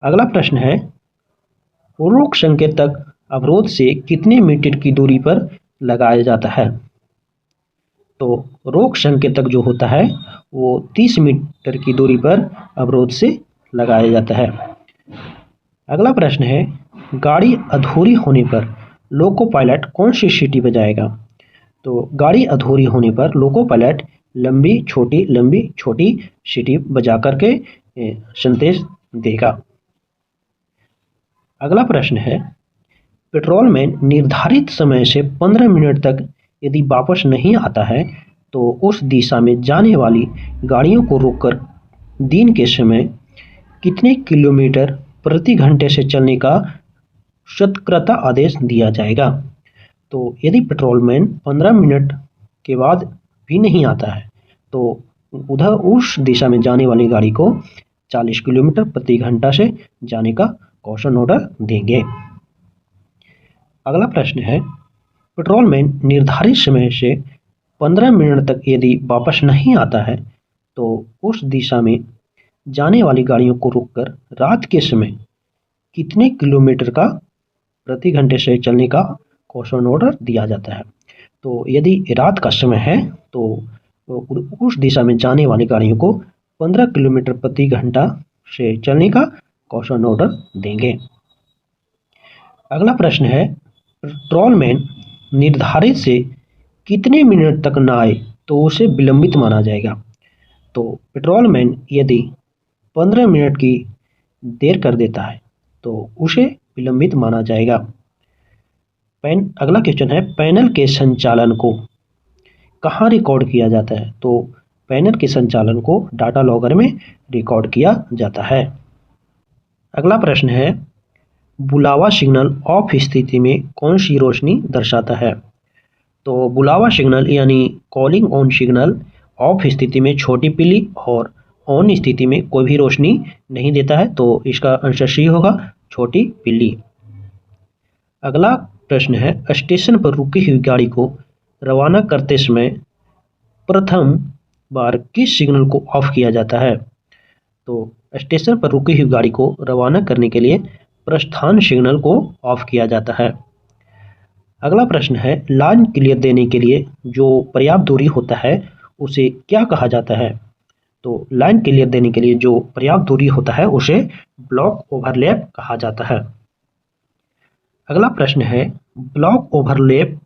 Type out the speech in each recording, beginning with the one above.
अगला प्रश्न है, रोक संकेतक अवरोध से कितने मीटर की दूरी पर लगाया जाता है? तो रोक संकेतक जो होता है वो 30 मीटर की दूरी पर अवरोध से लगाया जाता है। अगला प्रश्न है, गाड़ी अधूरी होने पर लोको पायलट कौन सी सीटी बजाएगा? तो गाड़ी अधूरी होने पर लोको पायलट लंबी छोटी सीटी बजा करके संदेश देगा। अगला प्रश्न है, पेट्रोलमैन निर्धारित समय से 15 मिनट तक यदि वापस नहीं आता है तो उस दिशा में जाने वाली गाड़ियों को रोककर दिन के समय कितने किलोमीटर प्रति घंटे से चलने का सतर्कता आदेश दिया जाएगा? तो यदि पेट्रोलमैन 15 मिनट के बाद भी नहीं आता है तो उधर उस दिशा में जाने वाली गाड़ी को 40 किलोमीटर प्रति घंटा से जाने का कॉशन ऑर्डर देंगे। अगला प्रश्न है, पेट्रोलमैन निर्धारित समय से 15 मिनट तक यदि वापस नहीं आता है तो उस दिशा में जाने वाली गाड़ियों को रोककर रात के समय कितने किलोमीटर का प्रति घंटे से चलने का कॉशन ऑर्डर दिया जाता है? तो यदि रात का समय है तो उस दिशा में जाने वाली गाड़ियों को 15 किलोमीटर प्रति घंटा से चलने का कॉशन ऑर्डर देंगे। अगला प्रश्न है, पेट्रोलमैन निर्धारित से कितने मिनट तक न आए तो उसे विलंबित माना जाएगा? तो पेट्रोलमैन यदि 15 मिनट की देर कर देता है तो उसे विलंबित माना जाएगा। अगला क्वेश्चन है, पैनल के संचालन को कहाँ रिकॉर्ड किया जाता है? तो पैनल के संचालन को डाटा लॉगर में रिकॉर्ड किया जाता है। अगला प्रश्न है, बुलावा सिग्नल ऑफ स्थिति में कौन सी रोशनी दर्शाता है? तो बुलावा सिग्नल यानी कॉलिंग ऑन सिग्नल ऑफ स्थिति में छोटी पीली और ऑन स्थिति में कोई भी रोशनी नहीं देता है, तो इसका आंसर सी होगा, छोटी पीली। अगला प्रश्न है, स्टेशन पर रुकी हुई गाड़ी को रवाना करते समय प्रथम बार किस सिग्नल को ऑफ किया जाता है? तो स्टेशन पर रुकी हुई गाड़ी को रवाना करने के लिए प्रस्थान सिग्नल को ऑफ किया जाता है। अगला प्रश्न है, लाइन क्लियर देने के लिए जो पर्याप्त दूरी होता है उसे क्या कहा जाता है? तो लाइन क्लियर देने के लिए जो पर्याप्त दूरी होता है उसे ब्लॉक ओवरलैप कहा जाता है। अगला प्रश्न है, ब्लॉक ओवरलैप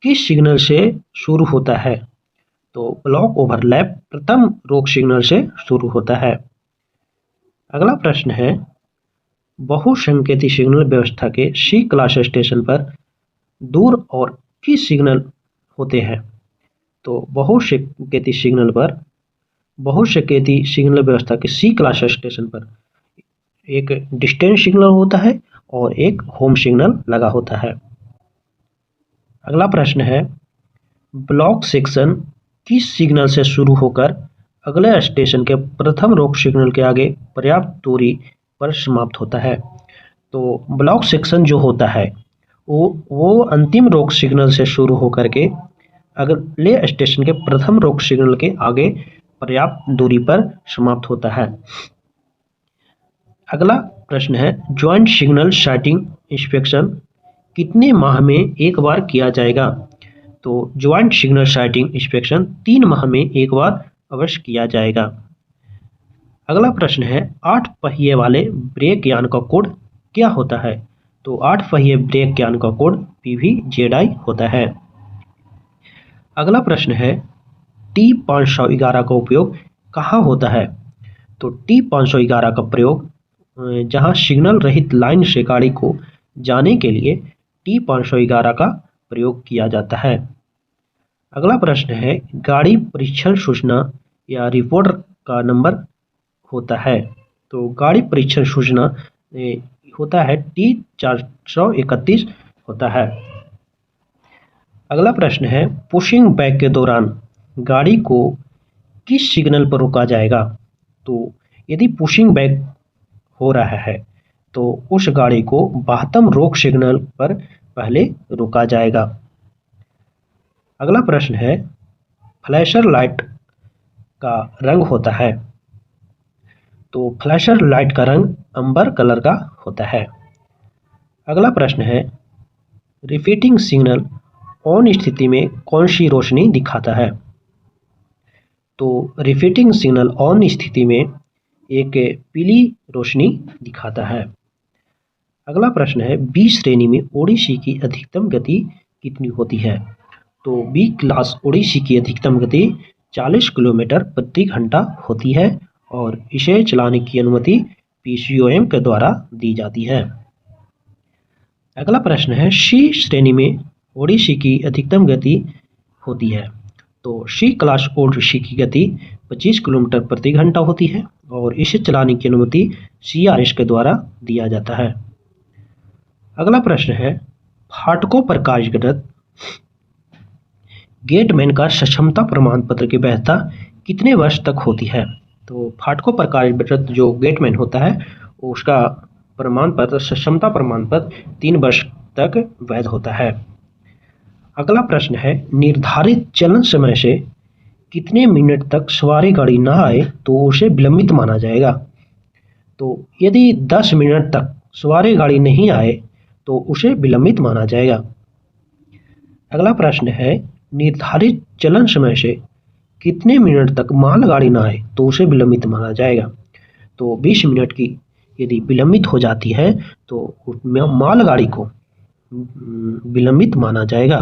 किस सिग्नल से शुरू होता है? तो ब्लॉक ओवरलैप प्रथम रोक सिग्नल से शुरू होता है। अगला प्रश्न है, बहुसंकेती सिग्नल व्यवस्था के सी क्लास स्टेशन पर दूर और किस सिग्नल होते हैं? तो बहुसंकेती सिग्नल व्यवस्था के सी क्लास स्टेशन पर एक डिस्टेंस सिग्नल होता है और एक होम सिग्नल लगा होता है। अगला प्रश्न है, ब्लॉक सेक्शन किस सिग्नल से शुरू होकर अगले स्टेशन के प्रथम रोक सिग्नल के आगे पर्याप्त दूरी पर समाप्त होता है? तो ब्लॉक सेक्शन जो होता है वो अंतिम रोक सिग्नल से शुरू होकर के अगले स्टेशन के प्रथम रोक सिग्नल के आगे पर्याप्त दूरी पर समाप्त होता है। अगला प्रश्न है, ज्वाइंट सिग्नल सेटिंग इंस्पेक्शन कितने माह में एक बार किया जाएगा? तो ज्वाइंट सिग्नल सेटिंग इंस्पेक्शन 3 माह में एक बार अवश्य किया जाएगा। अगला प्रश्न है, 8 पहिए वाले ब्रेक यान का कोड क्या होता है? तो 8 पहिए ब्रेक यान का कोड PVZI होता है। अगला प्रश्न है, T511 का उपयोग कहाँ होता है? तो T511 का प्रयोग जहाँ सिग्नल रहित लाइन से गाड़ी को जाने के लिए T511 का प्रयोग किया जाता है। अगला प्रश्न है, गाड़ी परीक्षण सूचना या रिपोर्ट का नंबर होता है? तो गाड़ी परीक्षण सूचना होता है T431 होता है। अगला प्रश्न है, पुशिंग बैक के दौरान गाड़ी को किस सिग्नल पर रोका जाएगा? तो यदि पुशिंग बैक हो रहा है तो उस गाड़ी को 72 रोक सिग्नल पर पहले रोका जाएगा। अगला प्रश्न है, फ्लैशर लाइट का रंग होता है? तो फ्लैशर लाइट का रंग अंबर कलर का होता है। अगला प्रश्न है, रिपीटिंग सिग्नल ऑन स्थिति में कौन सी रोशनी दिखाता है? तो रिपीटिंग सिग्नल ऑन स्थिति में एक पीली रोशनी दिखाता है। अगला प्रश्न है, बी श्रेणी में ओडिसी की अधिकतम गति कितनी होती है? तो बी क्लास ओडिसी की अधिकतम गति 40 किलोमीटर प्रति घंटा होती है और इसे चलाने की अनुमति पीसीओएम के द्वारा दी जाती है। अगला प्रश्न है, सी श्रेणी में ओडिसी की अधिकतम गति होती है। तो सी क्लास ओडिसी की गति 25 किलोमीटर प्रति घंटा होती है और इसे चलाने की अनुमति सीआरएस के द्वारा दिया जाता है। अगला प्रश्न है, फाटकों पर कार्यरत गेटमैन का सक्षमता प्रमाण पत्र की वैधता कितने वर्ष तक होती है? तो फाटकों पर कार्यरत जो गेटमैन होता है उसका प्रमाण पत्र, सक्षमता प्रमाण पत्र 3 वर्ष तक वैध होता है। अगला प्रश्न है, निर्धारित चलन समय से कितने मिनट तक सवारी गाड़ी ना आए तो उसे विलंबित माना जाएगा? तो यदि 10 मिनट तक सवारी गाड़ी नहीं आए तो उसे विलंबित माना जाएगा। अगला प्रश्न है, निर्धारित चलन समय से कितने मिनट तक मालगाड़ी ना आए तो उसे विलंबित माना जाएगा? तो 20 मिनट की यदि विलंबित हो जाती है तो मालगाड़ी को विलंबित माना जाएगा।